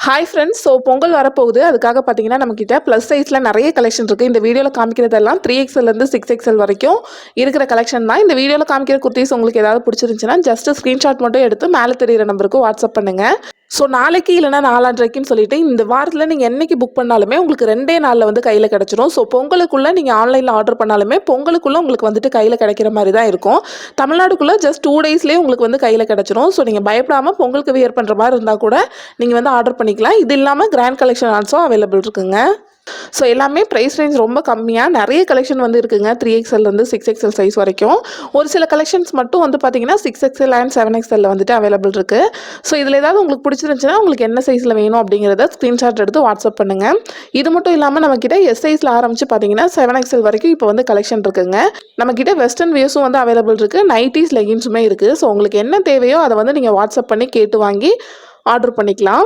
Hi friends. So Pongal வரப்போகுது. அதுக்காக பார்த்தீங்கன்னா நம்மக்கிட்ட ப்ளஸ் சைஸில் நிறைய கலெக்ஷன் இருக்குது. இந்த வீடியோவில் காமிக்கிறதெல்லாம் 3XLலேருந்து 6XL வரைக்கும் இருக்கிற கலெக்ஷன் தான். இந்த வீடியோவில் காமிக்கிற குர்த்திஸ் உங்களுக்கு ஏதாவது பிடிச்சிருந்துச்சுன்னா ஜஸ்ட் ஸ்க்ரீன்ஷாட் மட்டும் எடுத்து மேலே தெரியிற நம்பருக்கு வாட்ஸ்அப் பண்ணுங்கள். ஸோ நாளைக்கு இல்லைனா நாளான்றைக்குன்னு சொல்லிட்டு இந்த வாரத்தில் நீங்கள் என்றைக்கு புக் பண்ணாலுமே உங்களுக்கு 2 நாளில் வந்து கையில் கிடச்சிரும். ஸோ பொங்கலுக்குள்ளே நீங்கள் ஆன்லைனில் ஆர்டர் பண்ணாலுமே பொங்கலுக்குள்ளே உங்களுக்கு வந்துட்டு கையில் கிடைக்கிற மாதிரி தான் இருக்கும். தமிழ்நாடுக்குள்ளே ஜஸ்ட் 2 டேஸ்லேயே உங்களுக்கு வந்து கையில் கிடச்சிரும். ஸோ நீங்கள் பயப்படாமல் பொங்கலுக்கு வியர் பண்ணுற மாதிரி இருந்தால் கூட நீங்கள் வந்து ஆர்டர் பண்ணிக்கலாம். இது இல்லாமல் கிராண்ட் கலெக்ஷன் ஆல்சோ அவைலபிள் இருக்குங்க. ஸோ எல்லாமே ப்ரைஸ் ரேஞ்ச் ரொம்ப கம்மியாக நிறைய கலெக்ஷன் வந்து இருக்குங்க. 3XLலேருந்து 6XL சைஸ் வரைக்கும். ஒரு சில கலெக்ஷன்ஸ் மட்டும் வந்து பார்த்தீங்கன்னா 6XL அண்ட் 7XL வந்துட்டு அவைலபிள் இருக்குது. ஸோ இதில் ஏதாவது உங்களுக்கு பிடிச்சிருந்துச்சுன்னா உங்களுக்கு என்ன சைஸில் வேணும் அப்படிங்கிறத ஸ்க்ரீன்ஷாட் எடுத்து வாட்ஸ்அப் பண்ணுங்கள். இது மட்டும் இல்லாமல் நம்மக்கிட்ட எஸ் சைஸில் ஆரம்பித்து பார்த்தீங்கன்னா 7XL வரைக்கும் இப்போ வந்து கலெக்ஷன் இருக்குங்க. நம்மக்கிட்ட வெஸ்டர்ன் வியர்ஸும் வந்து அவைலபிள் இருக்குது. நைட்டிஸ் லெகின்ஸுமே இருக்குது. ஸோ உங்களுக்கு என்ன தேவையோ அதை வந்து நீங்கள் வாட்ஸ்அப் பண்ணி கேட்டு வாங்கி ஆர்டர் பண்ணிக்கலாம்.